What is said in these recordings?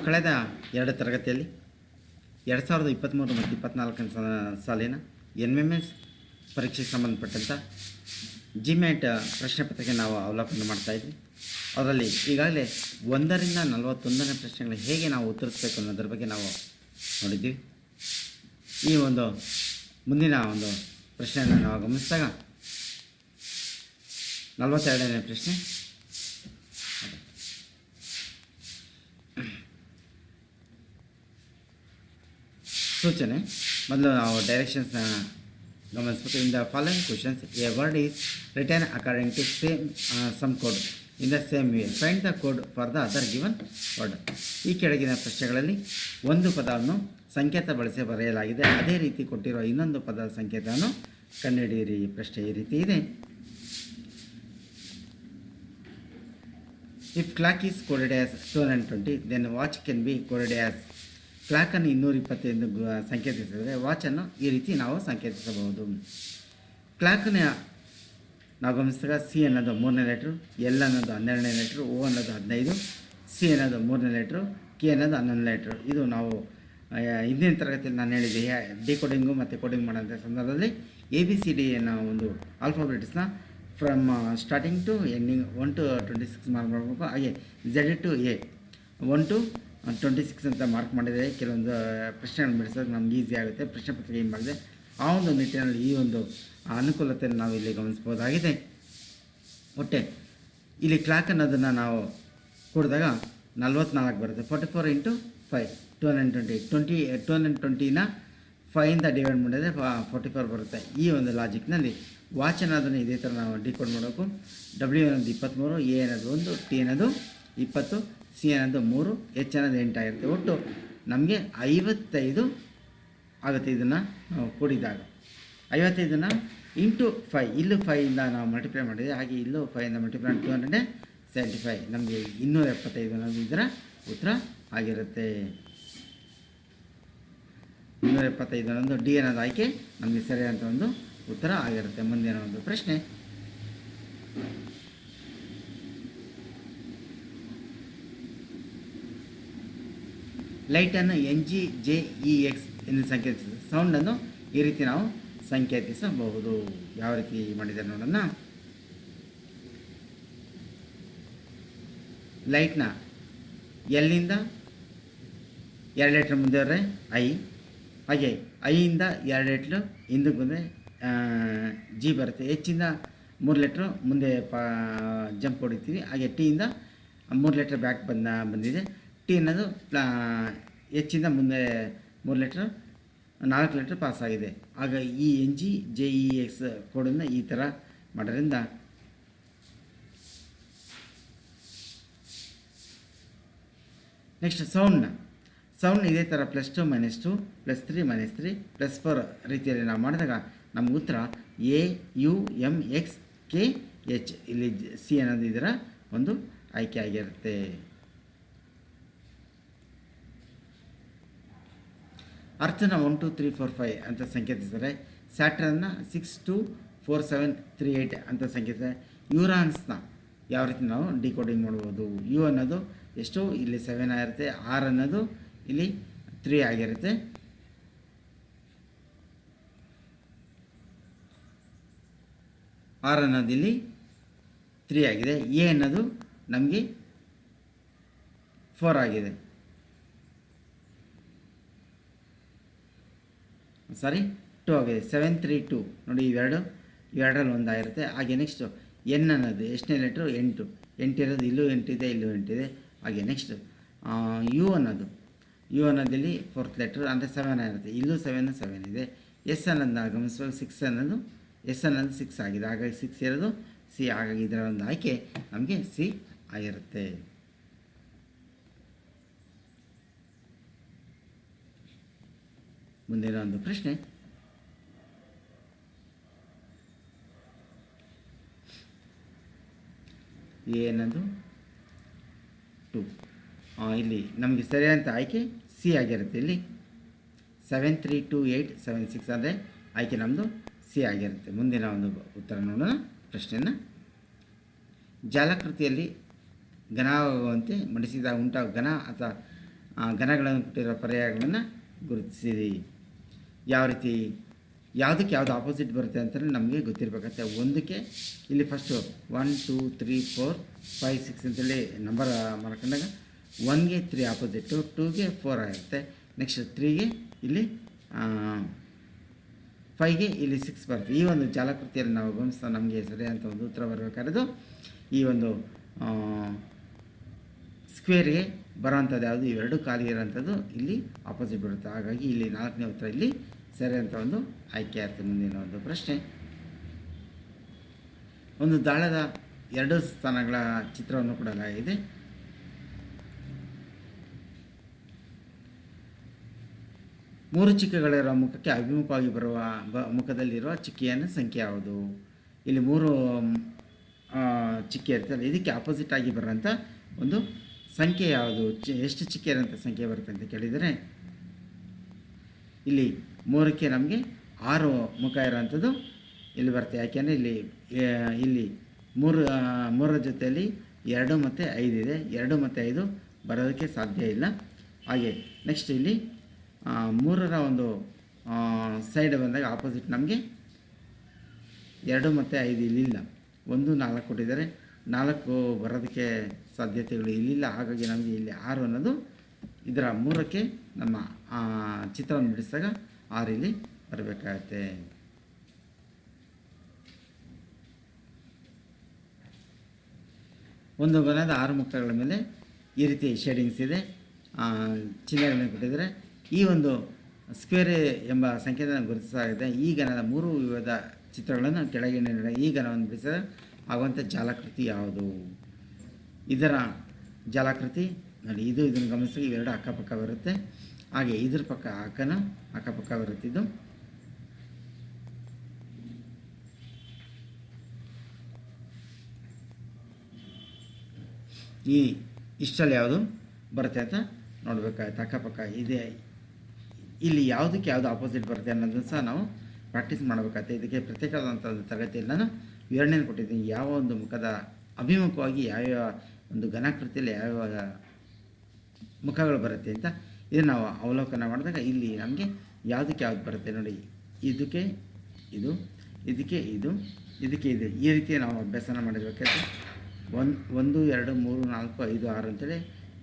ಕಳೆದ 2 ತರಗತಿಯಲ್ಲಿ 2023 ಮತ್ತು 24ನೇ ಸಾಲಿನ NMS ಪರೀಕ್ಷೆಗೆ ಸಂಬಂಧಪಟ್ಟಂಥ ಜಿಮ್ಯಾಟ್ ಪ್ರಶ್ನೆ ಪತ್ರಿಕೆ ನಾವು ಅವಲೋಕನ ಮಾಡ್ತಾಯಿದ್ವಿ. ಅದರಲ್ಲಿ ಈಗಾಗಲೇ 1ರಿಂದ 41ನೇ ಪ್ರಶ್ನೆಗಳು ಹೇಗೆ ನಾವು ಉತ್ತರಿಸಬೇಕು ಅನ್ನೋದ್ರ ಬಗ್ಗೆ ನಾವು ನೋಡಿದ್ವಿ. ಈ ಒಂದು ಮುಂದಿನ ಒಂದು ಪ್ರಶ್ನೆಯನ್ನು ನಾವು ಗಮನಿಸಿದಾಗ 42ನೇ ಪ್ರಶ್ನೆ, ಸೂಚನೆ. ಮೊದಲು ನಾವು ಡೈರೆಕ್ಷನ್ಸ್ನ ಗಮನಿಸಬೇಕು. In the following questions a word is return according to some code in the same way. Find the code for the other given word. ಈ ಕೆಳಗಿನ ಪ್ರಶ್ನೆಗಳಲ್ಲಿ ಒಂದು ಪದವನ್ನು ಸಂಕೇತ ಬಳಸಿ ಬರೆಯಲಾಗಿದೆ, ಅದೇ ರೀತಿ ಕೊಟ್ಟಿರುವ ಇನ್ನೊಂದು ಪದದ ಸಂಕೇತವನ್ನು ಕಂಡುಹಿಡಿಯಿರಿ. ಪ್ರಶ್ನೆ ಈ ರೀತಿ ಇದೆ. If clock is coded as 220 then watch can be coded as. ಕ್ಲಾಕನ್ನು 220 ಎಂದು ಸಂಕೇತಿಸಿದರೆ ವಾಚನ್ನು ಈ ರೀತಿ ನಾವು ಸಂಕೇತಿಸಬಹುದು. ಕ್ಲಾಕನ್ನ ನಾವು ಗಮನಿಸಿದಾಗ ಸಿ ಅನ್ನೋದು 3ನೇ ಲೆಟ್ರು, ಎಲ್ ಅನ್ನೋದು 12ನೇ ಲೆಟ್ರು, ಓ ಅನ್ನೋದು 15, ಸಿ ಅನ್ನೋದು 3ನೇ ಲೆಟ್ರು, ಕೆ ಅನ್ನೋದು 11ನೇ ಲೆಟ್ರು. ಇದು ನಾವು ಹಿಂದಿನ ತರಗತಿಯಲ್ಲಿ ನಾನು ಹೇಳಿದೆ, ಡಿಕೋಡಿಂಗು ಮತ್ತು ಕೋಡಿಂಗ್ ಮಾಡೋಂಥ ಸಂದರ್ಭದಲ್ಲಿ ABCD ಅನ್ನೋ ಒಂದು ಆಲ್ಫಾಬೆಟ್ಸ್ನ from starting to ending 1 to 26 mark ಮಾಡಬೇಕು. ಹಾಗೆ Z to A 1 to 26 ಅಂತ ಮಾರ್ಕ್ ಮಾಡಿದರೆ ಕೆಲವೊಂದು ಪ್ರಶ್ನೆಗಳನ್ನು ಬಿಡಿಸೋದು ನಮ್ಗೆ ಈಸಿ ಆಗುತ್ತೆ. ಪ್ರಶ್ನೆ ಪತ್ರಿಕೆ ಏನು ಮಾಡಿದೆ ಆ ಒಂದು ನಿಟ್ಟಿನಲ್ಲಿ ಈ ಒಂದು ಅನುಕೂಲತೆಯನ್ನು ನಾವು ಇಲ್ಲಿ ಗಮನಿಸ್ಬೋದಾಗಿದೆ. ಒಟ್ಟೆ ಇಲ್ಲಿ ಕ್ಲಾಕ್ ಅನ್ನೋದನ್ನು ನಾವು ಕೊಡಿದಾಗ 44 ಬರುತ್ತೆ. 44 × 5 220. 220ನ 5ಇಂದ ಡಿವೈಡ್ ಮಾಡಿದರೆ 44 ಬರುತ್ತೆ. ಈ ಒಂದು ಲಾಜಿಕ್ನಲ್ಲಿ ವಾಚ್ ಅನ್ನೋದನ್ನು ಇದೇ ಥರ ನಾವು ಡಿಕೋಡ್ ಮಾಡಬೇಕು. W ಅನ್ನೋದು 23, A ಅನ್ನೋದು 1, T ಅನ್ನೋದು 20, C ಅನ್ನೋದು 3, H ಅನ್ನೋದು 8 ಆಗಿರುತ್ತೆ. ಒಟ್ಟು ನಮಗೆ 55 ಆಗುತ್ತೆ. ಇದನ್ನು ನಾವು ಕೂಡಿದಾಗ 55ನ್ನು ಇಂಟು 5, ಇಲ್ಲೂ 5ಇಂದ ನಾವು ಮಲ್ಟಿಪ್ಲೈ ಮಾಡಿದೆ, ಹಾಗೆ ಇಲ್ಲೂ 5ಇಂದ ಮಲ್ಟಿಪ್ಲೈ 275, ನಮಗೆ 275 ಅನ್ನೋದು ಇದರ ಉತ್ತರ ಆಗಿರುತ್ತೆ. 275 ಅನ್ನೋದು ಡಿ ಅನ್ನೋದು ಆಯ್ಕೆ ನಮಗೆ ಸರಿಯಾದಂಥ ಒಂದು ಉತ್ತರ ಆಗಿರುತ್ತೆ. ಮುಂದಿನ ಒಂದು ಪ್ರಶ್ನೆ, ಲೈಟನ್ನು NGJEX ಎಂದು ಸಂಕೇತಿಸಿದೆ. ಸೌಂಡನ್ನು ಈ ರೀತಿ ನಾವು ಸಂಕೇತಿಸಬಹುದು. ಯಾವ ರೀತಿ ಮಾಡಿದ್ದಾರೆ ನೋಡೋಣ. ಲೈಟ್ನ ಎಲ್ಲಿಂದ 2 ಲೆಟ್ರ್ ಮುಂದೆ ಬರೆದ್ರೆ ಐ, ಹಾಗೆ ಐಯಿಂದ 2 ಲೆಟ್ರು ಹಿಂದಕ್ಕೆ ಬಂದರೆ ಜಿ ಬರುತ್ತೆ. ಹೆಚ್ಚಿಂದ 3 ಲೆಟ್ರು ಮುಂದೆ ಜಂಪ್ ಹೊಡಿತೀವಿ. ಹಾಗೆ ಟಿಯಿಂದ 3 ಲೆಟ್ರ್ ಬ್ಯಾಕ್ ಬಂದಿದೆ. ಟಿ ಅನ್ನೋದು ಹೆಚ್ಚಿಂದ ಮುಂದೆ 3 ಲೆಟ್ರ್ 4 ಲೆಟ್ರ್ ಪಾಸ್ ಆಗಿದೆ. ಆಗ ಈ NGJEX ಕೋಡನ್ನು ಈ ಥರ ಮಾಡೋದ್ರಿಂದ ನೆಕ್ಸ್ಟ್ ಸೌಂಡ್ ಇದೇ ಥರ +2 -2 +3 -3 +4 ರೀತಿಯಲ್ಲಿ ನಾವು ಮಾಡಿದಾಗ ನಮ್ಗೆ ಉತ್ತರ AUMXKH. ಇಲ್ಲಿ ಸಿ ಅನ್ನೋದು ಇದರ ಒಂದು ಆಯ್ಕೆ ಆಗಿರುತ್ತೆ. ಅರ್ಥನ 1 2 3 4 5 ಅಂತ ಸಂಕೇತಿಸಿದರೆ, ಸ್ಯಾಟರ್ನ್ನ 6 2 4 7 3 8 ಅಂತ ಸಂಕೇತಿಸಿದರೆ, ಯುರಾನ್ಸ್ನ ಯಾವ ರೀತಿ ನಾವು ಡಿಕೋಡಿಂಗ್ ಮಾಡ್ಬೋದು. ಯು ಅನ್ನೋದು ಎಷ್ಟು ಇಲ್ಲಿ 7 ಆಗಿರುತ್ತೆ, ಆರ್ ಅನ್ನೋದು ಇಲ್ಲಿ 3 ಆಗಿರುತ್ತೆ, ಆರ್ ಅನ್ನೋದು ಇಲ್ಲಿ 3 ಆಗಿದೆ, ಎ ಅನ್ನೋದು ನಮಗೆ 4 ಆಗಿದೆ, 2 ಆಗಿದೆ. 7 3 2 ನೋಡಿ, ಇವೆರಡರಲ್ಲಿ ಒಂದಾಗಿರುತ್ತೆ. ಹಾಗೆ ನೆಕ್ಸ್ಟು ಎನ್ ಅನ್ನೋದು ಎಷ್ಟನೇ ಲೆಟ್ರು 8 ಇರೋದು, ಇಲ್ಲೂ 8 ಇದೆ, ಇಲ್ಲೂ 8 ಇದೆ. ಹಾಗೆ ನೆಕ್ಸ್ಟ್ ಯು ಅನ್ನೋದು ಇಲ್ಲಿ 4th ಲೆಟ್ರು ಅಂದರೆ 7 ಆಗಿರುತ್ತೆ, ಇಲ್ಲೂ 7 ಇದೆ. ಎಸ್ ಅನ್ನೋದನ್ನ ಗಮನಿಸುವಾಗ 6 ಅನ್ನೋದು 6 ಆಗಿದೆ, ಹಾಗಾಗಿ 6 ಇರೋದು ಸಿ. ಹಾಗಾಗಿ ಇದರ ಒಂದು ಆಯ್ಕೆ ನಮಗೆ ಸಿ ಆಗಿರುತ್ತೆ. ಮುಂದಿನ ಒಂದು ಪ್ರಶ್ನೆ, ಏನದು 2. ಇಲ್ಲಿ ನಮಗೆ ಸರಿಯಾದಂಥ ಆಯ್ಕೆ ಸಿ ಆಗಿರುತ್ತೆ. ಇಲ್ಲಿ 7 3 2 8 7 6 ಅಂದರೆ ಆಯ್ಕೆ ನಮ್ಮದು ಸಿ ಆಗಿರುತ್ತೆ. ಮುಂದಿನ ಒಂದು ಉತ್ತರ ನೋಡೋಣ ಪ್ರಶ್ನೆಯನ್ನು. ಜಾಲಾಕೃತಿಯಲ್ಲಿ ಘನವಾಗುವಂತೆ ಮಡಿಸಿದಾಗ ಉಂಟಾಗುವ ಘನ ಅಥವಾ ಘನಗಳನ್ನು ಕೊಟ್ಟಿರೋ ಪರ್ಯಾಯಗಳನ್ನು ಗುರುತಿಸಿರಿ. ಯಾವ ರೀತಿ ಯಾವುದಕ್ಕೆ ಯಾವುದು ಆಪೋಸಿಟ್ ಬರುತ್ತೆ ಅಂತಲೇ ನಮಗೆ ಗೊತ್ತಿರಬೇಕಾಗುತ್ತೆ. ಒಂದಕ್ಕೆ ಇಲ್ಲಿ ಫಸ್ಟು 1 2 3 4 5 6 ಅಂತೇಳಿ ನಂಬರ್ ಮಾಡ್ಕೊಂಡಾಗ 1ಗೆ 3 ಆಪೋಸಿಟ್ಟು, 2ಗೆ 4 ಆಗಿರುತ್ತೆ. ನೆಕ್ಸ್ಟ್ 3ಗೆ ಇಲ್ಲಿ 5ಗೆ ಇಲ್ಲಿ 6 ಬರುತ್ತೆ. ಈ ಒಂದು ಜಾಲಾಕೃತಿಯಲ್ಲಿ ನಾವು ಗಮನಿಸ್ತಾ ನಮಗೆ ಸರಿಯಾದಂಥ ಒಂದು ಉತ್ತರ ಬರಬೇಕಾದ್ರೂ ಈ ಒಂದು ಸ್ಕ್ವೇರ್ಗೆ ಬರೋವಂಥದ್ದು ಯಾವುದು, ಇವೆರಡು ಖಾಲಿ ಇರೋಂಥದ್ದು ಇಲ್ಲಿ ಆಪೋಸಿಟ್ ಬರುತ್ತೆ. ಹಾಗಾಗಿ ಇಲ್ಲಿ 4ನೇ ಉತ್ತರ ಇಲ್ಲಿ ಸರಿಯಾದಂಥ ಒಂದು ಆಯ್ಕೆ ಆಗ್ತದೆ. ಮುಂದಿನ ಒಂದು ಪ್ರಶ್ನೆ, ಒಂದು ದಾಳದ 2 ಸ್ಥಾನಗಳ ಚಿತ್ರವನ್ನು ಕೊಡಲಾಗಿದೆ. ಮೂರು ಚಿಕ್ಕೆಗಳಿರುವ ಮುಖಕ್ಕೆ ಅಭಿಮುಖವಾಗಿ ಬರುವ ಮುಖದಲ್ಲಿರುವ ಚಿಕ್ಕೆಯನ್ನು ಸಂಖ್ಯೆ ಯಾವುದು? ಇಲ್ಲಿ 3 ಚಿಕ್ಕೆ ಇರ್ತದೆ. ಇದಕ್ಕೆ ಆಪೋಸಿಟ್ ಆಗಿ ಬರೋಂಥ ಒಂದು ಸಂಖ್ಯೆ ಯಾವುದು? ಎಷ್ಟು ಚಿಕ್ಕೆ ಇರೋಂಥ ಸಂಖ್ಯೆ ಬರುತ್ತೆ ಅಂತ ಕೇಳಿದರೆ ಇಲ್ಲಿ 3ಕ್ಕೆ ನಮಗೆ 6 ಮುಖ ಇರೋವಂಥದ್ದು ಇಲ್ಲಿ ಬರುತ್ತೆ. ಯಾಕೆಂದರೆ ಇಲ್ಲಿ 3ರ ಜೊತೆಯಲ್ಲಿ 2 ಮತ್ತು 5 ಇದೆ. 2 ಮತ್ತು 5 ಬರೋದಕ್ಕೆ ಸಾಧ್ಯ ಇಲ್ಲ. ಹಾಗೆ ನೆಕ್ಸ್ಟ್ ಇಲ್ಲಿ 3ರ ಒಂದು ಸೈಡ್ ಬಂದಾಗ ಆಪೋಸಿಟ್ ನಮಗೆ 2 ಮತ್ತು 5 ಇಲ್ಲಿಲ್ಲ. 1 4 ಕೊಟ್ಟಿದ್ದಾರೆ, 4 ಬರೋದಕ್ಕೆ ಸಾಧ್ಯತೆಗಳು ಇಲ್ಲಿಲ್ಲ. ಹಾಗಾಗಿ ನಮಗೆ ಇಲ್ಲಿ 6 ಅನ್ನೋದು ಇದರ 3ಕ್ಕೆ ನಮ್ಮ ಚಿತ್ರವನ್ನು ಬಿಡಿಸಿದಾಗ 6 ಇಲ್ಲಿ ಬರಬೇಕಾಗತ್ತೆ. ಒಂದು ಘನದ 6 ಮುಖಗಳ ಮೇಲೆ ಈ ರೀತಿ ಶೇಡಿಂಗ್ಸ್ ಇದೆ, ಚಿಹ್ನೆಗಳನ್ನು ಕೊಟ್ಟಿದ್ದಾರೆ. ಈ ಒಂದು ಸ್ಕ್ವೇರ್ ಎಂಬ ಸಂಖ್ಯೆಯನ್ನು ಗುರುತಿಸಲಾಗಿದೆ. ಈ ಘನದ 3 ವಿವಿಧ ಚಿತ್ರಗಳನ್ನು ಕೆಳಗಿನ ಈ ಘನವನ್ನು ಬಿಡಿಸಿದರೆ ಆಗುವಂಥ ಜಾಲಾಕೃತಿ ಯಾವುದು? ಇದರ ಜಾಲಾಕೃತಿ ನೋಡಿ, ಇದನ್ನು ಗಮನಿಸಿ, ಇವೆರಡು ಅಕ್ಕಪಕ್ಕ ಬರುತ್ತೆ. ಹಾಗೆ ಇದ್ರ ಪಕ್ಕ ಅಕ್ಕಪಕ್ಕ ಬರುತ್ತಿದ್ದು ಇಷ್ಟಲ್ಲಿ ಯಾವುದು ಬರುತ್ತೆ ಅಂತ ನೋಡಬೇಕಾಗುತ್ತೆ. ಅಕ್ಕಪಕ್ಕ ಇದೆ, ಇಲ್ಲಿ ಯಾವುದಕ್ಕೆ ಯಾವುದು ಆಪೋಸಿಟ್ ಬರುತ್ತೆ ಅನ್ನೋದನ್ನು ಸಹ ನಾವು ಪ್ರಾಕ್ಟೀಸ್ ಮಾಡಬೇಕಾಗುತ್ತೆ. ಇದಕ್ಕೆ ಪ್ರತ್ಯೇಕವಾದಂಥ ಒಂದು ತರಗತಿಯಲ್ಲಿ ನಾನು ವಿವರಣೆಯನ್ನು ಕೊಟ್ಟಿದ್ದೀನಿ. ಯಾವ ಒಂದು ಮುಖದ ಅಭಿಮುಖವಾಗಿ ಯಾವ್ಯಾವ ಒಂದು ಘನಾಕೃತಿಯಲ್ಲಿ ಯಾವ್ಯಾವ ಮುಖಗಳು ಬರುತ್ತೆ ಅಂತ ಇದನ್ನು ನಾವು ಅವಲೋಕನ ಮಾಡಿದಾಗ ಇಲ್ಲಿ ನಮಗೆ ಯಾವುದಕ್ಕೆ ಯಾವ್ದು ಬರುತ್ತೆ ನೋಡಿ, ಇದಕ್ಕೆ ಇದು, ಇದಕ್ಕೆ ಇದು, ಇದಕ್ಕೆ ಇದು, ಈ ರೀತಿ ನಾವು ಅಭ್ಯಾಸನ ಮಾಡಿರ್ಬೇಕಾದ್ರೆ 1 2 3 4 5 6 ಅಂತೇಳಿ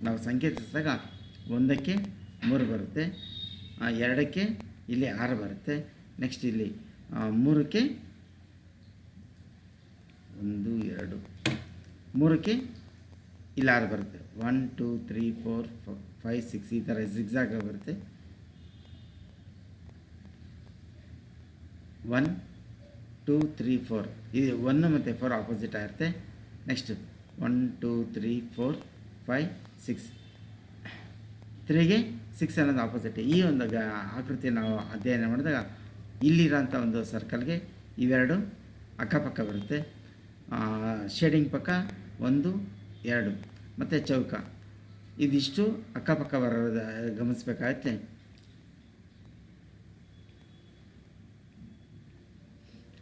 ನಾವು ಸಂಕೇತಿಸಿದಾಗ 1ಕ್ಕೆ 3 ಬರುತ್ತೆ, 2ಕ್ಕೆ ಇಲ್ಲಿ 6 ಬರುತ್ತೆ. ನೆಕ್ಸ್ಟ್ ಇಲ್ಲಿ 3ಕ್ಕೆ 1 2 3ಕ್ಕೆ ಇಲ್ಲಿ 6 ಬರುತ್ತೆ. 1 2 3 4 5 6 ಈ ಥರ ಜಿಗ್ಜಾಗ್ ಬರುತ್ತೆ. 1 2 3 4 ಇದು 1 ಮತ್ತು 4 ಆಪೋಸಿಟ್ ಆಗಿರುತ್ತೆ. ನೆಕ್ಸ್ಟ್ 1 2 3 4 5 6 3ಗೆ 6 ಅನ್ನೋದು ಆಪೋಸಿಟ್. ಈ ಒಂದು ಆಕೃತಿ ನಾವು ಅಧ್ಯಯನ ಮಾಡಿದಾಗ ಇಲ್ಲಿರೋಂಥ ಒಂದು ಸರ್ಕಲ್ಗೆ ಇವೆರಡು ಅಕ್ಕಪಕ್ಕ ಬರುತ್ತೆ. ಶೇಡಿಂಗ್ ಪಕ್ಕ 1 2 ಮತ್ತು ಚೌಕ ಇದಿಷ್ಟು ಅಕ್ಕಪಕ್ಕ ಬರೋದು ಗಮನಿಸಬೇಕಾಗತ್ತೆ.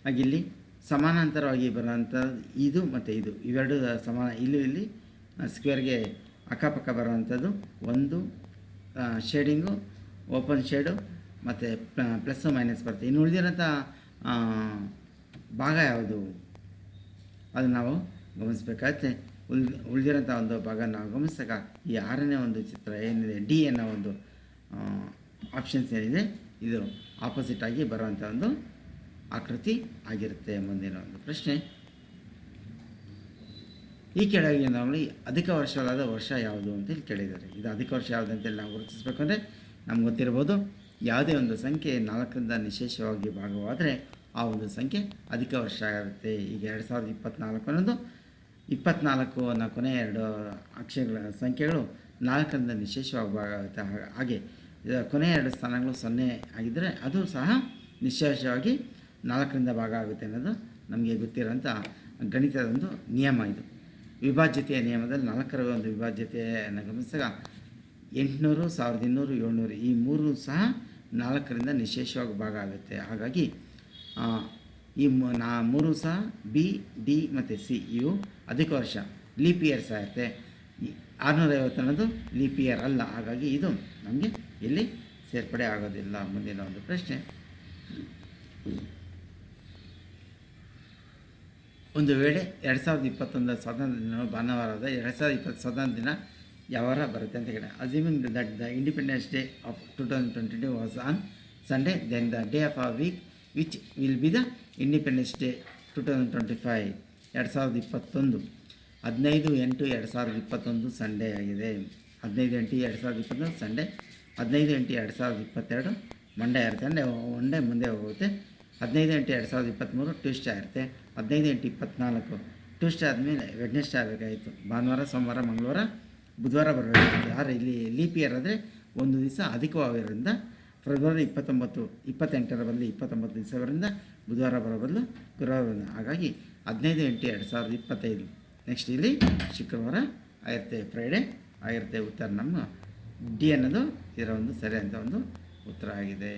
ಹಾಗೆ ಇಲ್ಲಿ ಸಮಾನಾಂತರವಾಗಿ ಬರೋಂಥ ಇದು ಮತ್ತು ಇದು ಇವೆರಡು ಸಮಾನ. ಇಲ್ಲಿ ಸ್ಕ್ವೇರ್ಗೆ ಅಕ್ಕಪಕ್ಕ ಬರೋವಂಥದ್ದು 1 ಶೇಡಿಂಗು, ಓಪನ್ ಶೇಡು ಮತ್ತು ಪ್ಲಸ್ಸು ಮೈನಸ್ ಬರುತ್ತೆ. ಇನ್ನು ಉಳಿದಿರೋಂಥ ಭಾಗ ಯಾವುದು ಅದನ್ನು ನಾವು ಗಮನಿಸಬೇಕಾಗತ್ತೆ. ಉಳಿದಿರೋಂಥ ಒಂದು ಭಾಗ ನಾವು ಗಮನಿಸಿದಾಗ ಈ 6ನೇ ಒಂದು ಚಿತ್ರ ಏನಿದೆ, ಡಿ ಅನ್ನೋ ಒಂದು ಆಪ್ಷನ್ಸ್ ಏನಿದೆ, ಇದು ಆಪೋಸಿಟ್ ಆಗಿ ಬರುವಂಥ ಒಂದು ಆಕೃತಿ ಆಗಿರುತ್ತೆ. ಮುಂದಿನ ಒಂದು ಪ್ರಶ್ನೆ, ಈ ಕೆಳಗೆ ನಾವು ಅಧಿಕ ವರ್ಷವಾದ ವರ್ಷ ಯಾವುದು ಅಂತೇಳಿ ಕೇಳಿದ್ದಾರೆ. ಇದು ಅಧಿಕ ವರ್ಷ ಯಾವುದು ಅಂತೇಳಿ ನಾವು ಗುರುತಿಸಬೇಕು ಅಂದರೆ ನಮ್ಗೆ ಗೊತ್ತಿರ್ಬೋದು, ಯಾವುದೇ ಒಂದು ಸಂಖ್ಯೆ 4ರಿಂದ ನಿಶೇಷವಾಗಿ ಭಾಗವಾದರೆ ಆ ಒಂದು ಸಂಖ್ಯೆ ಅಧಿಕ ವರ್ಷ ಆಗಿರುತ್ತೆ. ಈಗ 2024 ಅನ್ನೋದು 24 ಅನ್ನೋ ಕೊನೆಯ 2 ಅಕ್ಷರಗಳ ಸಂಖ್ಯೆಗಳು 4ರಿಂದ ನಿಶೇಷವಾಗಿ ಭಾಗ ಆಗುತ್ತೆ. ಹಾಗೆ ಕೊನೆಯ 2 ಸ್ಥಾನಗಳು 0 ಆಗಿದ್ದರೆ ಅದು ಸಹ ನಿಶೇಷವಾಗಿ 4ರಿಂದ ಭಾಗ ಆಗುತ್ತೆ ಅನ್ನೋದು ನಮಗೆ ಗೊತ್ತಿರೋಂಥ ಗಣಿತದ ಒಂದು ನಿಯಮ. ಇದು ವಿಭಾಜ್ಯತೆಯ ನಿಯಮದಲ್ಲಿ 4ರ ಒಂದು ವಿಭಾಜ್ಯತೆಯನ್ನು ಗಮನಿಸಿದಾಗ 800, 1200, 700 ಈ 3 ಸಹ 4ರಿಂದ ನಿಶೇಷವಾಗಿ ಭಾಗ ಆಗುತ್ತೆ. ಹಾಗಾಗಿ ಈ 3 ಸಹ ಬಿ, ಡಿ ಮತ್ತು ಸಿ ಇವು ಅಧಿಕ ವರ್ಷ ಲೀಪ್ ಇಯರ್ಸ್ ಆಗುತ್ತೆ. 650 ಅನ್ನೋದು ಲೀಪ್ ಇಯರ್ ಅಲ್ಲ, ಹಾಗಾಗಿ ಇದು ನಮಗೆ ಇಲ್ಲಿ ಸೇರ್ಪಡೆ ಆಗೋದಿಲ್ಲ. ಮುಂದಿನ ಒಂದು ಪ್ರಶ್ನೆ, ಒಂದು ವೇಳೆ 2021 ಸ್ವಾತಂತ್ರ್ಯ ದಿನ ಭಾನುವಾರದ 2020 ಸ್ವಾತಂತ್ರ್ಯ ದಿನ ಯಾವ ವಾರ ಬರುತ್ತೆ ಅಂತ ಕೇಳಿ. Assuming that the Independence Day of 2022 was on Sunday, then the day of a week which will be the Independence Day 2025. 2021 15/8/2021 Sunday ಆಗಿದೆ. 15/8/2021 ಸಂಡೇ, 15/8/2022 ಮಂಡೇ ಇರುತ್ತೆ. ಅಂದರೆ ಒನ್ ಡೇ ಮುಂದೆ ಹೋಗುತ್ತೆ. 15/8/2023 ಟ್ಯೂಸ್ಡೇ ಇರುತ್ತೆ. 15/8/24 ಟ್ಯೂಸ್ಡೇ ಆದಮೇಲೆ ವೆಡ್ನೆಸ್ಡೇ ಆಗಬೇಕಾಯಿತು. ಭಾನುವಾರ, ಸೋಮವಾರ, ಮಂಗಳವಾರ, ಬುಧವಾರ ಬರಬೇಕಾಗಿತ್ತು. ಆದರೆ ಇಲ್ಲಿ ಲೀಪ್ ಇಯರ್ ಅಂದರೆ ಒಂದು ದಿವಸ ಅಧಿಕವಾಗಿರೋದ್ರಿಂದ ಫೆಬ್ರವರಿ 28ರ ಬದಲು 29 ದಿವಸ ಬರೋದ್ರಿಂದ ಬುಧವಾರ ಬರೋ ಬದಲು ಗುರುವಾರ ಬರೋದು. ಹಾಗಾಗಿ 15/8/2025. ನೆಕ್ಸ್ಟ್ ಇಲ್ಲಿ ಶುಕ್ರವಾರ ಆಗಿರುತ್ತೆ, ಫ್ರೈಡೇ ಆಗಿರುತ್ತೆ. ಉತ್ತರ ನಮ್ಮ ಡಿ ಅನ್ನೋದು ಇದರ ಒಂದು ಸರಿಯಾದ ಒಂದು ಉತ್ತರ ಆಗಿದೆ.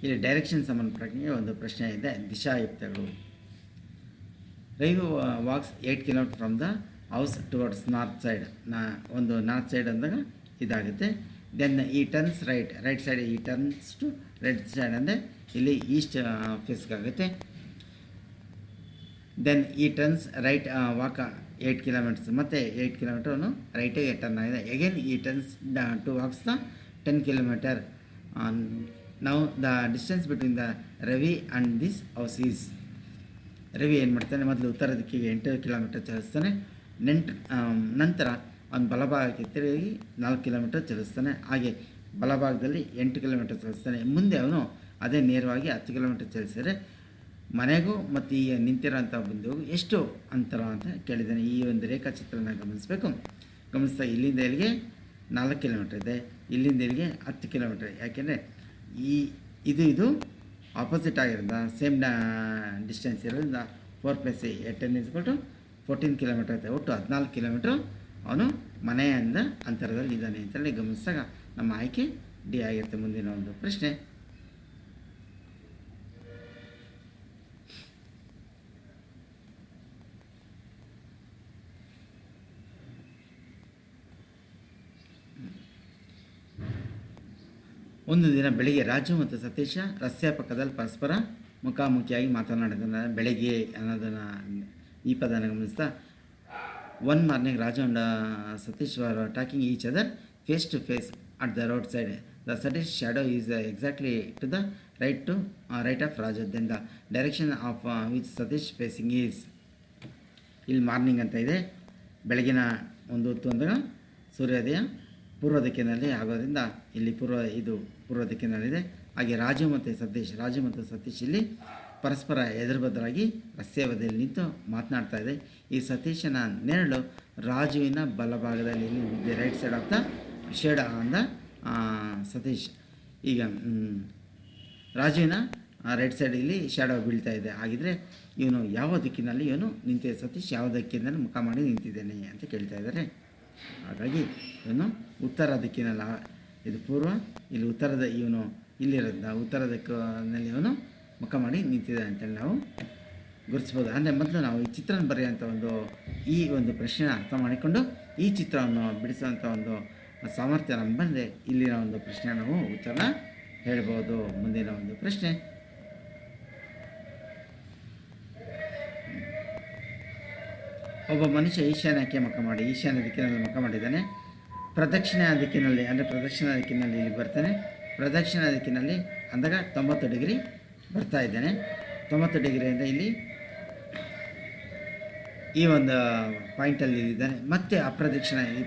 ಇಲ್ಲಿ ಡೈರೆಕ್ಷನ್ ಸಂಬಂಧಪಟ್ಟಂಗೆ ಒಂದು ಪ್ರಶ್ನೆ ಇದೆ, ದಿಶಾಯುಕ್ತಗಳು. Ravi walks 8 kilometer from the house towards north side. ಒಂದು ನಾರ್ತ್ ಸೈಡ್ ಅಂದಾಗ ಇದಾಗುತ್ತೆ. Then he turns right side, he turns to right side ಅಂದರೆ ಇಲ್ಲಿ ಈಸ್ಟ್ ಫೇಸ್ಗಾಗುತ್ತೆ. Then he turns right walk 8 kilometers, ಮತ್ತು 8 ಕಿಲೋಮೀಟರ್ ರೈಟಿಗೆ ಟರ್ನ್ ಆಗಿದೆ. Again he turns to walks the 10 kilometer. Now the distance between the Ravi and this house is. Ravi ಏನು ಮಾಡ್ತಾನೆ, ಮೊದಲು ಉತ್ತರ ದಿಕ್ಕಿಗೆ 8 ಕಿಲೋಮೀಟರ್ ಚಲಿಸ್ತಾನೆ. ನಂತರ ಅವನು ಬಲಭಾಗಕ್ಕೆ ತಿರುಗಿ 4 ಕಿಲೋಮೀಟರ್ ಚಲಿಸ್ತಾನೆ. ಹಾಗೆ ಬಲಭಾಗದಲ್ಲಿ 8 ಕಿಲೋಮೀಟರ್ ಚಲಿಸ್ತಾನೆ. ಮುಂದೆ ಅವನು ಅದೇ ನೇರವಾಗಿ 10 ಕಿಲೋಮೀಟರ್ ಚಲಿಸಿದರೆ ಮನೆಗೂ ಮತ್ತು ಈ ನಿಂತಿರೋಂಥ ಬಿಂದುವು ಎಷ್ಟು ಅಂತರ ಅಂತ ಕೇಳಿದ್ದಾನೆ. ಈ ಒಂದು ರೇಖಾಚಿತ್ರನ ಗಮನಿಸಬೇಕು. ಗಮನಿಸ್ತಾ ಇಲ್ಲಿಂದ ಇಲ್ಲಿಗೆ 4 ಕಿಲೋಮೀಟರ್ ಇದೆ, ಇಲ್ಲಿಂದ ಇಲ್ಲಿಗೆ 10 ಕಿಲೋಮೀಟರ್. ಯಾಕೆಂದರೆ ಇದು ಆಪೋಸಿಟ್ ಆಗಿರೋದ್ರಿಂದ ಸೇಮ್ ಡಿಸ್ಟೆನ್ಸ್ ಇರೋದ್ರಿಂದ 4 + 8 = 14 ಕಿಲೋಮೀಟರ್ ಇದೆ. ಒಟ್ಟು 14 ಕಿಲೋಮೀಟ್ರು ಅವನು ಮನೆಯಿಂದ ಅಂತರದಲ್ಲಿ ಇದ್ದಾನೆ ಅಂತೇಳಿ ಗಮನಿಸಿದಾಗ ನಮ್ಮ ಆಯ್ಕೆ ಡಿ ಆಗಿರುತ್ತೆ. ಮುಂದಿನ ಒಂದು ಪ್ರಶ್ನೆ, ಒಂದು ದಿನ ಬೆಳಿಗ್ಗೆ ರಾಜು ಮತ್ತು ಸತೀಶ ರಸ್ತೆ ಪಕ್ಕದಲ್ಲಿ ಪರಸ್ಪರ ಮುಖಾಮುಖಿಯಾಗಿ ಮಾತನಾಡಿದ. ಬೆಳಗ್ಗೆ ಅನ್ನೋದನ್ನು ಈ ಪದನ ಗಮನಿಸ್ತಾ, one morning Raju and Satish were talking each other face to face at the road side. The Satish shadow is exactly to the right of Raju. Then the direction of which Satish facing is. ಇಲ್ಲಿ ಮಾರ್ನಿಂಗ್ ಅಂತ ಇದೆ, ಬೆಳಗಿನ ಒಂದು ಹೊತ್ತು ಅಂದಾಗ ಸೂರ್ಯೋದಯ ಪೂರ್ವ ದಿಕ್ಕಿನಲ್ಲಿ ಆಗೋದ್ರಿಂದ ಇಲ್ಲಿ ಪೂರ್ವ ದಿಕ್ಕಿನಲ್ಲಿದೆ. ಹಾಗೆ ರಾಜು ಮತ್ತು ಸತೀಶ್ ಇಲ್ಲಿ ಪರಸ್ಪರ ಎದುರುಬದ್ರಾಗಿ ರಸ್ತೆ ಬದಿಯಲ್ಲಿ ನಿಂತು ಮಾತನಾಡ್ತಾ ಇದೆ. ಈ ಸತೀಶನ ನೆರಳು ರಾಜುವಿನ ಬಲಭಾಗದಲ್ಲಿ ಇಲ್ಲಿ right side of the shade ಅಂದ ಸತೀಶ್. ಈಗ ರಾಜುವಿನ ರೈಟ್ ಸೈಡ್ ಇಲ್ಲಿ ಶಾಡೋ ಬೀಳ್ತಾ ಇದೆ. ಹಾಗಿದ್ರೆ ಇವನು ಯಾವ ದಿಕ್ಕಿನಲ್ಲಿ ನಿಂತಿದೆ, ಸತೀಶ್ ಯಾವ ದಿಕ್ಕಿನಲ್ಲಿ ಮುಖ ಮಾಡಿ ನಿಂತಿದ್ದೇನೆ ಅಂತ ಕೇಳ್ತಾ ಇದ್ದಾರೆ. ಹಾಗಾಗಿ ಇವನು ಉತ್ತರ ದಿಕ್ಕಿನಲ್ಲಿ, ಇದು ಪೂರ್ವ, ಇಲ್ಲಿ ಇಲ್ಲಿರೋದ್ರಿಂದ ಉತ್ತರ ದಿಕ್ಕಿನಲ್ಲಿ ಇವನು ಮುಖ ಮಾಡಿ ನಿಂತಿದೆ ಅಂತೇಳಿ ನಾವು ಗುರುತಿಸ್ಬೋದು. ಅಂದರೆ ಮೊದಲು ನಾವು ಈ ಚಿತ್ರನ ಬರೆಯುವಂಥ ಈ ಒಂದು ಪ್ರಶ್ನೆನ ಅರ್ಥ ಮಾಡಿಕೊಂಡು ಈ ಚಿತ್ರವನ್ನು ಬಿಡಿಸುವಂಥ ಒಂದು ಸಾಮರ್ಥ್ಯ ನಮ್ಮ ಬಂದರೆ ಇಲ್ಲಿನ ಒಂದು ಪ್ರಶ್ನೆ ನಾವು ಉತ್ತರನ ಹೇಳ್ಬೋದು. ಮುಂದಿನ ಒಂದು ಪ್ರಶ್ನೆ, ಒಬ್ಬ ಮನುಷ್ಯ ಈಶಾನ್ಯಕ್ಕೆ ಈಶಾನ್ಯ ದಿಕ್ಕಿನಲ್ಲಿ ಮುಖ ಮಾಡಿದ್ದಾನೆ. ಪ್ರದಕ್ಷಿಣ ದಿಕ್ಕಿನಲ್ಲಿ ಇಲ್ಲಿಗೆ ಬರ್ತಾನೆ. ಪ್ರದಕ್ಷಿಣ ದಿಕ್ಕಿನಲ್ಲಿ ಅಂದಾಗ 90 ಡಿಗ್ರಿ ಬರ್ತಾ ಇದ್ದಾನೆ. 90 ಡಿಗ್ರಿಯಿಂದ ಇಲ್ಲಿ ಈ ಒಂದು ಪಾಯಿಂಟಲ್ಲಿ ಇಲ್ಲಿದ್ದಾನೆ. ಮತ್ತೆ ಈ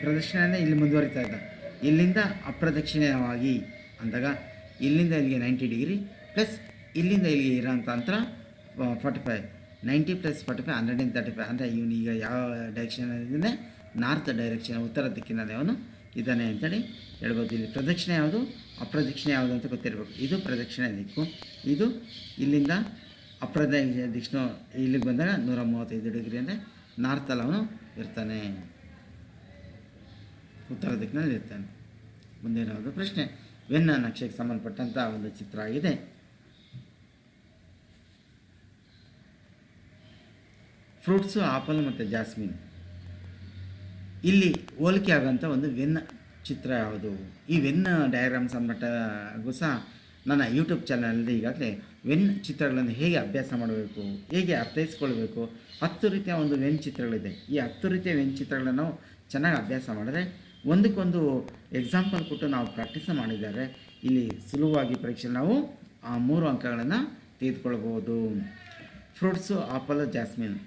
ಪ್ರದಕ್ಷಿಣೆಯೇ ಇಲ್ಲಿ ಮುಂದುವರಿತಾ ಇದ್ದ. ಇಲ್ಲಿಂದ ಅಪ್ರದಕ್ಷಿಣವಾಗಿ ಅಂದಾಗ ಇಲ್ಲಿಂದ ಇಲ್ಲಿಗೆ 90 ಡಿಗ್ರಿ ಪ್ಲಸ್ ಇಲ್ಲಿಂದ ಇಲ್ಲಿಗೆ ಇರೋಂಥ ಅಂತರ 45. 90 + 45 135. ಅಂದರೆ ಇವನೀಗ ಯಾವ ಡೈರೆಕ್ಷನಲ್ಲಿದ್ದಾನೆ, ನಾರ್ತ್ ಡೈರೆಕ್ಷನ್, ಉತ್ತರ ದಿಕ್ಕಿನಲ್ಲಿ ಅವನು ಇದ್ದಾನೆ ಅಂತೇಳಿ ಹೇಳ್ಬೋದು. ಇಲ್ಲಿ ಪ್ರದಕ್ಷಿಣೆ ಯಾವುದು, ಅಪ್ರದಕ್ಷಿಣೆ ಯಾವುದು ಅಂತ ಗೊತ್ತಿರಬೇಕು. ಇದು ಪ್ರದಕ್ಷಿಣೆ ದಿಕ್ಕು, ಇದು ಇಲ್ಲಿಂದ ಅಪ್ರದಕ್ಷಿಣೆ ದಿಕ್ಕು ಇಲ್ಲಿಗೆ ಬಂದಾಗ 135 ಡಿಗ್ರಿ ಅಂದರೆ ನಾರ್ತಲ್ಲಿ ಅವನು ಇರ್ತಾನೆ, ಉತ್ತರ ದಿಕ್ಕಿನಲ್ಲಿ ಇರ್ತಾನೆ. ಮುಂದಿನ ಒಂದು ಪ್ರಶ್ನೆ, ವೆನ್ನ ನಕ್ಷೆಗೆ ಸಂಬಂಧಪಟ್ಟಂಥ ಒಂದು ಚಿತ್ರ ಆಗಿದೆ. ಫ್ರೂಟ್ಸು ಆಪಲ್ ಮತ್ತು ಜಾಸ್ಮಿನ್. ಇಲ್ಲಿ ಹೋಲಿಕೆ ಆಗೋಂಥ ಒಂದು ವೆನ್ ಚಿತ್ರ ಯಾವುದು? ಈ ವೆನ್ ಡಯಾಗ್ರಾಮ್ ಸಂಬಟಗೂ ಸಹ ನನ್ನ ಯೂಟ್ಯೂಬ್ ಚಾನಲಲ್ಲಿ ಈಗಾಗಲೇ ವೆನ್ ಚಿತ್ರಗಳನ್ನು ಹೇಗೆ ಅಭ್ಯಾಸ ಮಾಡಬೇಕು, ಹೇಗೆ ಅರ್ಥೈಸ್ಕೊಳ್ಬೇಕು, 10 ರೀತಿಯ ಒಂದು ವೆನ್ ಚಿತ್ರಗಳಿದೆ. ಈ 10 ರೀತಿಯ ವೆನ್ ಚಿತ್ರಗಳನ್ನು ನಾವು ಚೆನ್ನಾಗಿ ಅಭ್ಯಾಸ ಮಾಡಿದ್ರೆ ಒಂದಕ್ಕೊಂದು ಎಕ್ಸಾಂಪಲ್ ಕೊಟ್ಟು ನಾವು ಪ್ರಾಕ್ಟೀಸ್ ಮಾಡಿದ್ದಾರೆ ಇಲ್ಲಿ ಸುಲಭವಾಗಿ ಪರೀಕ್ಷೆ ನಾವು ಆ 3 ಅಂಕಗಳನ್ನು ತೆಗೆದುಕೊಳ್ಬೋದು. Fruits apple jasmine.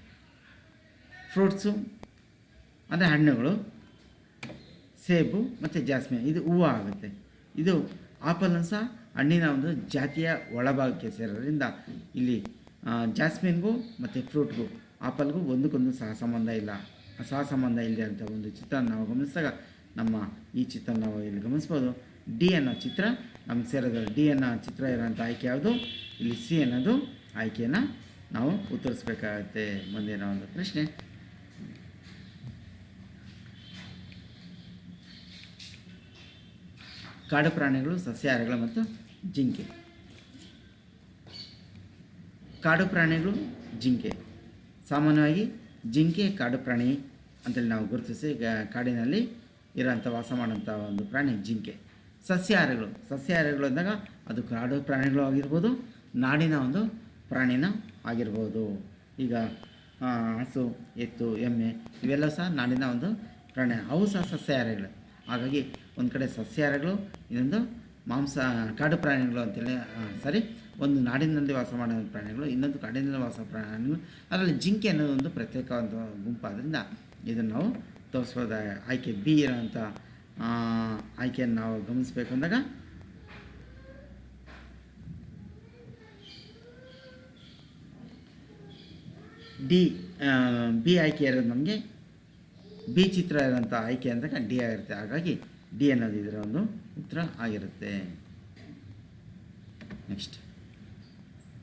ಫ್ರೂಟ್ಸು ಅಂದರೆ ಹಣ್ಣುಗಳು, ಸೇಬು ಮತ್ತು ಜಾಸ್ಮಿನ್ ಇದು ಹೂವು ಆಗುತ್ತೆ. ಇದು ಆಪಲ್ನ ಸಹ ಹಣ್ಣಿನ ಒಂದು ಜಾತಿಯ ಒಳಭಾಗಕ್ಕೆ ಸೇರೋದ್ರಿಂದ ಇಲ್ಲಿ ಜಾಸ್ಮಿನ್ಗೂ ಮತ್ತು ಫ್ರೂಟ್ಗೂ ಆಪಲ್ಗೂ ಒಂದಕ್ಕೊಂದು ಸಹಸಂಬಂಧ ಇಲ್ಲ. ಸಹಸಂಬಂಧ ಇಲ್ಲದೆ ಅಂತ ಒಂದು ಚಿತ್ರ ನಾವು ಗಮನಿಸಿದಾಗ ನಮ್ಮ ಈ ಚಿತ್ರ ನಾವು ಇಲ್ಲಿ ಗಮನಿಸ್ಬೋದು. ಡಿ ಅನ್ನೋ ಚಿತ್ರ ನಮ್ಗೆ ಸೇರೋದು. ಡಿ ಅನ್ನೋ ಚಿತ್ರ ಇರೋಂಥ ಆಯ್ಕೆ ಯಾವುದು? ಇಲ್ಲಿ ಸಿ ಅನ್ನೋದು ಆಯ್ಕೆಯನ್ನು ನಾವು ಉತ್ತರಿಸ್ಬೇಕಾಗತ್ತೆ. ಮುಂದಿನ ಒಂದು ಪ್ರಶ್ನೆ, ಕಾಡು ಪ್ರಾಣಿಗಳು, ಸಸ್ಯಾಹಾರಿಗಳು ಮತ್ತು ಜಿಂಕೆ. ಕಾಡು ಪ್ರಾಣಿಗಳು ಜಿಂಕೆ. ಸಾಮಾನ್ಯವಾಗಿ ಜಿಂಕೆ ಕಾಡು ಪ್ರಾಣಿ ಅಂತೇಳಿ ನಾವು ಗುರುತಿಸಿ ಕಾಡಿನಲ್ಲಿ ಇರೋಂಥ ವಾಸ ಮಾಡೋಂಥ ಒಂದು ಪ್ರಾಣಿ ಜಿಂಕೆ. ಸಸ್ಯಾಹಾರಿಗಳು ಅಂದಾಗ ಅದು ಕಾಡು ಪ್ರಾಣಿಗಳು ಆಗಿರ್ಬೋದು, ನಾಡಿನ ಒಂದು ಪ್ರಾಣಿನ ಆಗಿರ್ಬೋದು. ಈಗ ಹಸು, ಎತ್ತು, ಎಮ್ಮೆ ಇವೆಲ್ಲ ಸಹ ನಾಡಿನ ಒಂದು ಪ್ರಾಣಿ, ಅವು ಸಹ ಸಸ್ಯಾಹಾರಿಗಳು. ಹಾಗಾಗಿ ಒಂದು ಕಡೆ ಸಸ್ಯಾಹಾರಿಗಳು, ಇನ್ನೊಂದು ಕಾಡು ಪ್ರಾಣಿಗಳು ಅಂತೇಳಿ ಒಂದು ನಾಡಿನಲ್ಲಿ ವಾಸ ಮಾಡೋ ಪ್ರಾಣಿಗಳು, ಇನ್ನೊಂದು ಕಾಡಿನಲ್ಲಿ ವಾಸ ಪ್ರಾಣಿಗಳು. ಅದರಲ್ಲಿ ಜಿಂಕೆ ಅನ್ನೋದು ಒಂದು ಪ್ರತ್ಯೇಕವಾದ ಗುಂಪಾದ್ದರಿಂದ ಇದನ್ನು ನಾವು ತೋರಿಸ್ಬೋದ. ಆಯ್ಕೆ ಬಿ ಇರೋಂಥ ಆಯ್ಕೆಯನ್ನು ನಾವು ಗಮನಿಸಬೇಕು ಅಂದಾಗ ಬಿ ಆಯ್ಕೆ ಇರೋದು ನಮಗೆ ಬಿ ಚಿತ್ರ ಇರೋಂಥ ಆಯ್ಕೆ ಅಂದಾಗ ಡಿ ಆಗಿರುತ್ತೆ. ಹಾಗಾಗಿ ಡಿ ಅನ್ನೋದು ಇದರ ಒಂದು ಉತ್ತರ ಆಗಿರುತ್ತೆ. ನೆಕ್ಸ್ಟ್,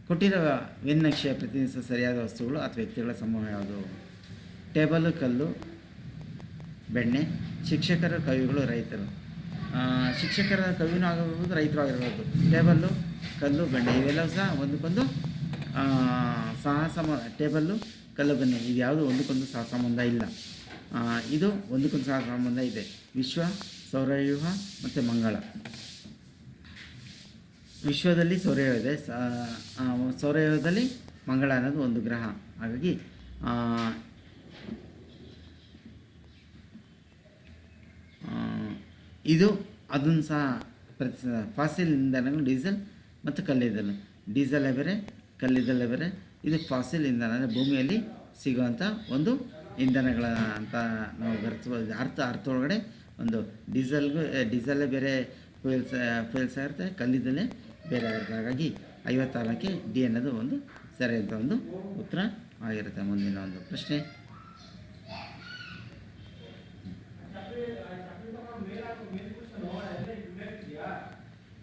ಕೊಟ್ಟಿರುವ ವೆನ್ ನಕ್ಷೆ ಪ್ರತಿನಿಧಿಸುವ ಸರಿಯಾದ ವಸ್ತುಗಳು ಅಥವಾ ವ್ಯಕ್ತಿಗಳ ಸಮೂಹ ಯಾವುದು? ಟೇಬಲು, ಕಲ್ಲು, ಬೆಣ್ಣೆ. ಶಿಕ್ಷಕರು, ಕವಿಗಳು, ರೈತರು. ಶಿಕ್ಷಕರ ಕವಿನೂ ಆಗಿರ್ಬೋದು, ರೈತರು ಆಗಿರ್ಬೋದು. ಟೇಬಲ್ಲು, ಕಲ್ಲು, ಬೆಣ್ಣೆ ಇವೆಲ್ಲವೂ ಸಹ ಒಂದಕ್ಕೊಂದು ಟೇಬಲ್ಲು, ಕಲ್ಲು, ಬೆಣ್ಣೆ ಇದು ಯಾವುದು ಒಂದಕ್ಕೊಂದು ಸಹಸಂಬಂಧ ಇಲ್ಲ. ಇದು ಒಂದಕ್ಕೊಂದು ಸಹಸಂಬಂಧ ಇದೆ. ವಿಶ್ವ, ಸೌರವ್ಯೂಹ ಮತ್ತು ಮಂಗಳ. ವಿಶ್ವದಲ್ಲಿ ಸೌರವ್ಯೂಹ ಇದೆ, ಸೌರವ್ಯೂಹದಲ್ಲಿ ಮಂಗಳ ಅನ್ನೋದು ಒಂದು ಗ್ರಹ. ಹಾಗಾಗಿ ಇದು ಅದನ್ನು ಸಹ ಫಾಸಿಲ್ ಇಂಧನಗಳು ಡೀಸೆಲ್ ಮತ್ತು ಕಲ್ಲಿದ್ದಲು. ಡೀಸೆಲ್ ಬೇರೆ, ಕಲ್ಲಿದ್ದಲೇ ಬೇರೆ. ಇದು ಫಾಸಿಲ್ ಇಂಧನ ಅಂದರೆ ಭೂಮಿಯಲ್ಲಿ ಸಿಗುವಂಥ ಒಂದು ಇಂಧನಗಳ ಅಂತ ನಾವು ಗುರುತಿಸ್ಬೋದು. ಅರ್ಥದೊಳಗಡೆ ಒಂದು ಡೀಸೆಲ್ಲೇ ಬೇರೆ ಫ್ಯೂಯಲ್ಸ್ ಆಗಿರುತ್ತೆ, ಕಲ್ಲಿದ್ದಲೇ ಬೇರೆ ಆಗಿರುತ್ತೆ. ಹಾಗಾಗಿ 56ಕ್ಕೆ ಡಿ ಅನ್ನೋದು ಒಂದು ಸರಿಯಾದ ಒಂದು ಉತ್ತರ ಆಗಿರುತ್ತೆ. ಮುಂದಿನ ಒಂದು ಪ್ರಶ್ನೆ,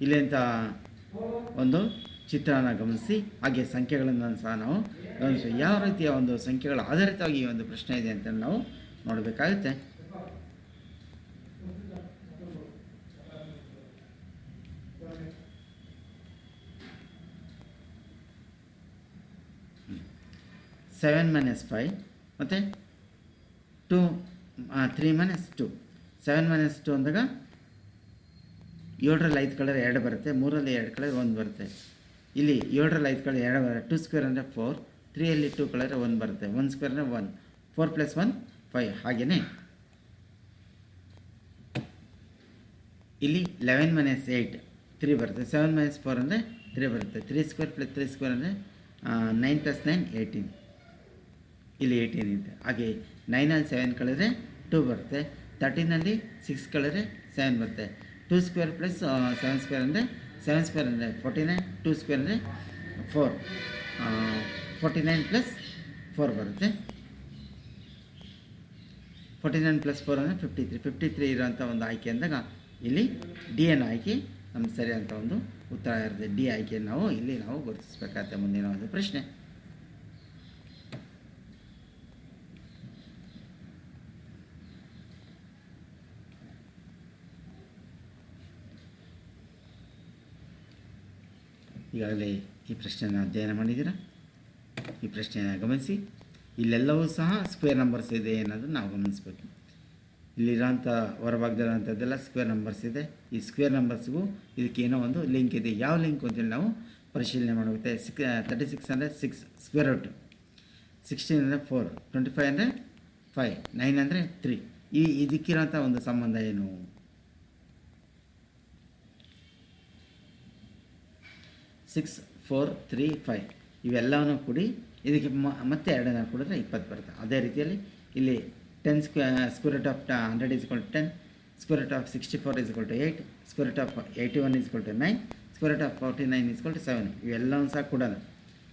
ಇಲ್ಲಿಂಥ ಒಂದು ಚಿತ್ರನ ಗಮನಿಸಿ ಹಾಗೆ ಸಂಖ್ಯೆಗಳನ್ನು ಸಹ ನಾವು ಗಮನಿಸಿ ಯಾವ ರೀತಿಯ ಒಂದು ಸಂಖ್ಯೆಗಳ ಆಧಾರಿತವಾಗಿ ಈ ಒಂದು ಪ್ರಶ್ನೆ ಇದೆ ಅಂತ ನಾವು ನೋಡಬೇಕಾಗುತ್ತೆ. ಸೆವೆನ್ -5 ಮತ್ತು 3 -2. 7 -2 ಅಂದಾಗ 7ರಲ್ಲಿ 5 ಕಲರ್ 2 ಬರುತ್ತೆ, 3ರಲ್ಲಿ 2 ಕಲರ್ 1 ಬರುತ್ತೆ. ಇಲ್ಲಿ 7ರಲ್ಲಿ 5 ಕಲರ್ 2 ಬರುತ್ತೆ. 2 ಸ್ಕ್ವೇರ್ ಅಂದರೆ 4, 3ಯಲ್ಲಿ 2 ಕಲರ್ 1 ಬರುತ್ತೆ. 1 ಸ್ಕ್ವೇರ್ ಅಂದರೆ 1, 4 + 1 5. ಹಾಗೆಯೇ ಇಲ್ಲಿ 11 - 8 3 ಬರುತ್ತೆ. 7 - 4 ಅಂದರೆ 3 ಬರುತ್ತೆ. 3 ಸ್ಕ್ವೇರ್ + 3 ಸ್ಕ್ವೇರ್ ಅಂದರೆ 9 + 9 18. ಇಲ್ಲಿ 18 ಇದೆ. ಹಾಗೆ 9ನಲ್ಲಿ 7 ಕಳೆದರೆ 2 ಬರುತ್ತೆ. 13ನಲ್ಲಿ 6 ಕಳೆದರೆ 7 ಬರುತ್ತೆ. 2 ಸ್ಕ್ವೇರ್ + 7 ಸ್ಕ್ವೇರ್ ಅಂದರೆ 7 ಸ್ಕ್ವೇರ್ ಅಂದರೆ 49. 2 ಸ್ಕ್ವೇರ್ ಅಂದರೆ 4, 49 + 4 ಬರುತ್ತೆ. 49 + 4 ಅಂದರೆ 53 ಇರೋಂಥ ಒಂದು ಆಯ್ಕೆ ಅಂದಾಗ ಇಲ್ಲಿ ಡಿ ಎನ್ ಆಯ್ಕೆ ನಮ್ಗೆ ಸರಿಯಾದಂಥ ಒಂದು ಉತ್ತರ ಇರುತ್ತೆ. ಡಿ ಆಯ್ಕೆಯನ್ನು ನಾವು ಗುರುತಿಸಬೇಕಾಗುತ್ತೆ. ಮುಂದಿನ ಒಂದು ಪ್ರಶ್ನೆ, ಈಗಾಗಲೇ ಈ ಪ್ರಶ್ನೆಯನ್ನು ಅಧ್ಯಯನ ಮಾಡಿದ್ದೀರಾ. ಈ ಪ್ರಶ್ನೆಯನ್ನು ಗಮನಿಸಿ ಇಲ್ಲೆಲ್ಲವೂ ಸಹ ಸ್ಕ್ವೇರ್ ನಂಬರ್ಸ್ ಇದೆ ಅನ್ನೋದನ್ನು ನಾವು ಗಮನಿಸಬೇಕು. ಇಲ್ಲಿರೋಂಥ ಹೊರಭಾಗದಲ್ಲಿರೋಂಥದ್ದೆಲ್ಲ ಸ್ಕ್ವೇರ್ ನಂಬರ್ಸ್ ಇದೆ. ಈ ಸ್ಕ್ವೇರ್ ನಂಬರ್ಸ್ಗೂ ಇದಕ್ಕೇನೋ ಒಂದು ಲಿಂಕ್ ಇದೆ. ಯಾವ ಲಿಂಕ್ ಅಂತೇಳಿ ನಾವು ಪರಿಶೀಲನೆ ಮಾಡಬೇಕು. 36 ಅಂದರೆ 6 ಸ್ಕ್ವೇರ್ ರೂಟ್, 16 ಅಂದರೆ 4, 25 ಅಂದರೆ 5, 9 ಅಂದರೆ 3. ಇದಕ್ಕಿರೋಂಥ ಒಂದು ಸಂಬಂಧ ಏನು? 6, 4, 3, 5 ಇವೆಲ್ಲವನ್ನೂ ಕೂಡಿ ಇದಕ್ಕೆ ಮತ್ತೆ 2 ಕೂಡಿದ್ರೆ 20 ಬರುತ್ತೆ. ಅದೇ ರೀತಿಯಲ್ಲಿ ಇಲ್ಲಿ 10 square root of 100 = 10, square root of 64 = 8, square root of 81 = 9, square root of 49 = 7. ಇವೆಲ್ಲವೂ ಸಹ ಕೊಡೋದು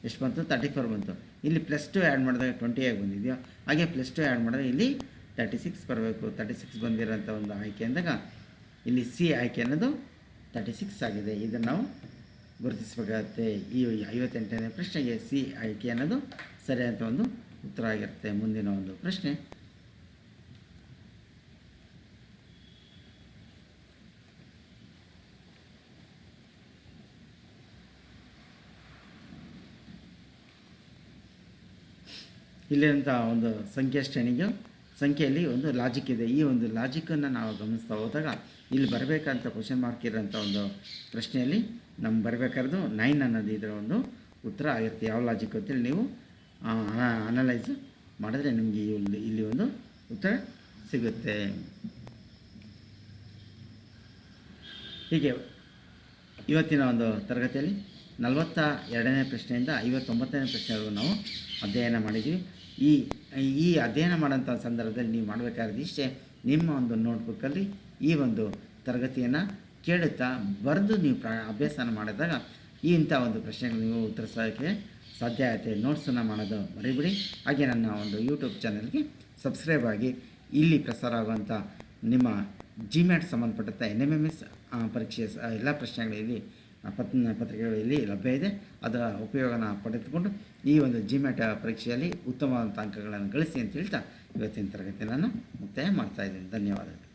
ಎಷ್ಟು ಬಂತು? 34 ಬಂತು. ಇಲ್ಲಿ +2 ಆ್ಯಡ್ ಮಾಡಿದಾಗ 20 ಆಗಿ ಬಂದಿದೆಯೋ, ಹಾಗೆ +2 ಆ್ಯಡ್ ಮಾಡಿದಾಗ ಇಲ್ಲಿ 36 ಬರಬೇಕು. 36 ಬಂದಿರೋಂಥ ಒಂದು ಆಯ್ಕೆ ಅಂದಾಗ ಇಲ್ಲಿ ಸಿ ಆಯ್ಕೆ ಅನ್ನೋದು 36 ಆಗಿದೆ. ಇದನ್ನು ನಾವು ಗುರುತಿಸಬೇಕಾಗತ್ತೆ. ಈ 58ನೇ ಪ್ರಶ್ನೆಗೆ ಸಿ ಆಯ್ಕೆ ಅನ್ನೋದು ಸರಿಯಾದ ಒಂದು ಉತ್ತರ ಆಗಿರುತ್ತೆ. ಮುಂದಿನ ಒಂದು ಪ್ರಶ್ನೆ, ಇಲ್ಲಿರುವಂಥ ಒಂದು ಸಂಖ್ಯೆ ಶ್ರೇಣಿಗೆ ಸಂಖ್ಯೆಯಲ್ಲಿ ಒಂದು ಲಾಜಿಕ್ ಇದೆ. ಈ ಒಂದು ಲಾಜಿಕ್ಕನ್ನು ನಾವು ಗಮನಿಸ್ತಾ ಹೋದಾಗ ಇಲ್ಲಿ ಬರಬೇಕಂತ ಕ್ವಶನ್ ಮಾರ್ಕ್ ಇರೋಂಥ ಒಂದು ಪ್ರಶ್ನೆಯಲ್ಲಿ ನಮ್ಗೆ ಬರಬೇಕಾದ್ರೂ 9 ಅನ್ನೋದು ಇದರ ಒಂದು ಉತ್ತರ ಆಗಿರುತ್ತೆ. ಯಾವ ಲಾಜಿಕ್ ಅಂತೇಳಿ ನೀವು ಅನಲೈಸ್ ಮಾಡಿದ್ರೆ ನಿಮಗೆ ಇಲ್ಲಿ ಒಂದು ಉತ್ತರ ಸಿಗುತ್ತೆ. ಹೀಗೆ ಇವತ್ತಿನ ಒಂದು ತರಗತಿಯಲ್ಲಿ 42ನೇ ಪ್ರಶ್ನೆಯಿಂದ 59ನೇ ಪ್ರಶ್ನೆವರೆಗೂ ನಾವು ಅಧ್ಯಯನ ಮಾಡಿದ್ವಿ. ಈ ಅಧ್ಯಯನ ಮಾಡೋಂಥ ಸಂದರ್ಭದಲ್ಲಿ ನೀವು ಮಾಡಬೇಕಾದ್ರೆ ಇಷ್ಟೇ, ನಿಮ್ಮ ಒಂದು ನೋಟ್ಬುಕ್ಕಲ್ಲಿ ಈ ಒಂದು ತರಗತಿಯನ್ನು ಕೇಳುತ್ತಾ ಬರೆದು ನೀವು ಅಭ್ಯಾಸನ ಮಾಡಿದಾಗ ಇಂಥ ಒಂದು ಪ್ರಶ್ನೆಗಳು ನೀವು ಉತ್ತರಿಸೋಕ್ಕೆ ಸಾಧ್ಯ ಆಗುತ್ತೆ. ನೋಟ್ಸನ್ನು ಮಾಡೋದು ಮರಿಬಿಡಿ. ಹಾಗೆ ನನ್ನ ಒಂದು ಯೂಟ್ಯೂಬ್ ಚಾನಲ್ಗೆ ಸಬ್ಸ್ಕ್ರೈಬ್ ಆಗಿ. ಇಲ್ಲಿ ಪ್ರಸಾರ ಆಗುವಂಥ ನಿಮ್ಮ GMAT ಸಂಬಂಧಪಟ್ಟಂಥ NMMS ಪರೀಕ್ಷೆಯ ಎಲ್ಲ ಪ್ರಶ್ನೆಗಳಲ್ಲಿ ಪತ್ರಿಕೆಗಳು ಇಲ್ಲಿ ಲಭ್ಯ ಇದೆ. ಅದರ ಉಪಯೋಗನ ಪಡೆದುಕೊಂಡು ಈ ಒಂದು GMAT ಪರೀಕ್ಷೆಯಲ್ಲಿ ಉತ್ತಮವಾದಂಥ ಅಂಕಗಳನ್ನು ಗಳಿಸಿ ಅಂತ ಹೇಳ್ತಾ ಇವತ್ತಿನ ತರಗತಿ ನಾನು ಮುಕ್ತಾಯ ಮಾಡ್ತಾಯಿದ್ದೀನಿ. ಧನ್ಯವಾದಗಳು.